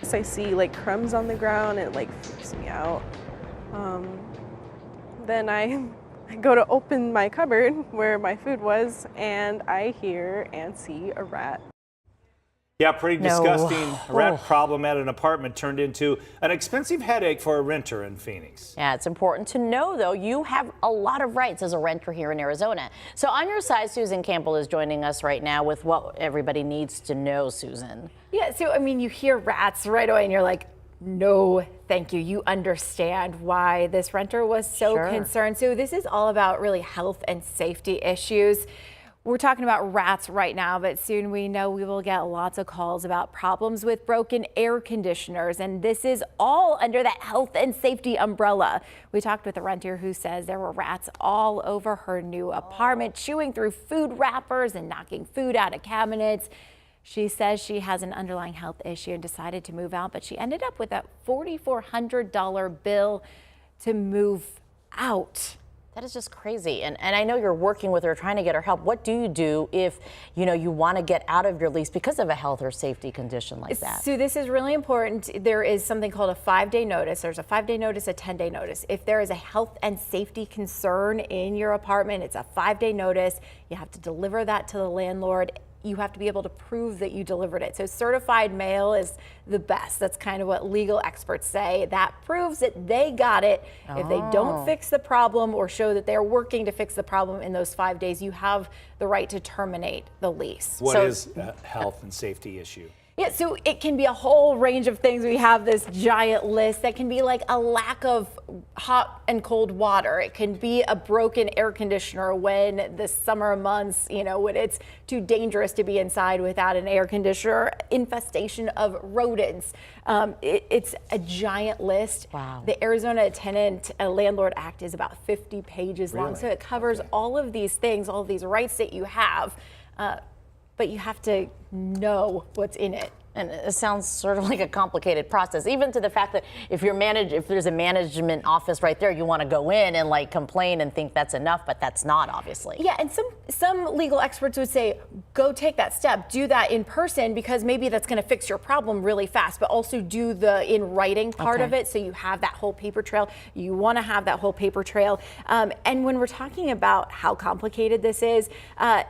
I see like crumbs on the ground, it like freaks me out. Then I go to open my cupboard where my food was, and I hear and see a rat. Yeah, pretty disgusting. A rat Oh. problem at an apartment turned into an expensive headache for a renter in Phoenix. Yeah, it's important to know, though, you have a lot of rights as a renter here in Arizona. So on your side, Susan Campbell is joining us right now with what everybody needs to know, Susan. Yeah, so I mean, you hear rats right away and you're like, no, thank you. You understand why this renter was so Sure. concerned. So this is all about really health and safety issues. We're talking about rats right now, but soon we know we will get lots of calls about problems with broken air conditioners. And this is all under that health and safety umbrella. We talked with a renter who says there were rats all over her new apartment, chewing through food wrappers and knocking food out of cabinets. She says she has an underlying health issue and decided to move out, but she ended up with a $4,400 bill to move out. That is just crazy. And I know you're working with her, trying to get her help. What do you do if, you want to get out of your lease because of a health or safety condition like that? So this is really important. There is something called a 5-day notice. There's a 5-day notice, a 10-day notice. If there is a health and safety concern in your apartment, it's a 5-day notice. You have to deliver that to the landlord. You have to be able to prove that you delivered it. So certified mail is the best. That's kind of what legal experts say. That proves that they got it. If they don't fix the problem or show that they're working to fix the problem in those 5 days, you have the right to terminate the lease. What is a health and safety issue? Yeah, so it can be a whole range of things. We have this giant list that can be like a lack of hot and cold water. It can be a broken air conditioner when the summer months, when it's too dangerous to be inside without an air conditioner, infestation of rodents. It's a giant list. Wow. The Arizona Tenant Landlord Act is about 50 pages long. Really? So it covers all of these things, all of these rights that you have. But you have to know what's in it. And it sounds sort of like a complicated process, even to the fact that if there's a management office right there, you want to go in and like complain and think that's enough, but that's not, obviously. Yeah, and some legal experts would say, go take that step, do that in person, because maybe that's going to fix your problem really fast, but also do the in writing part of it, so you have that whole paper trail. You want to have that whole paper trail. And when we're talking about how complicated this is,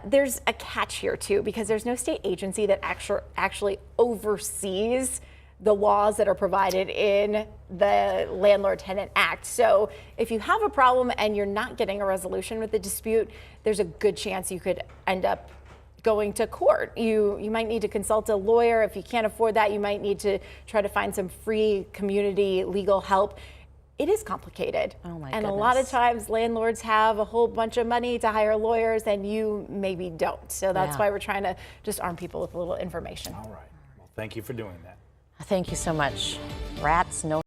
there's a catch here too, because there's no state agency that actually oversees the laws that are provided in the Landlord-Tenant Act. So if you have a problem and you're not getting a resolution with the dispute, there's a good chance you could end up going to court. You might need to consult a lawyer. If you can't afford that, you might need to try to find some free community legal help. It is complicated. Oh my And goodness. a lot of times landlords have a whole bunch of money to hire lawyers and you maybe don't. So that's Yeah. why we're trying to just arm people with a little information. All right. Well, thank you for doing that. Thank you so much. Rats, no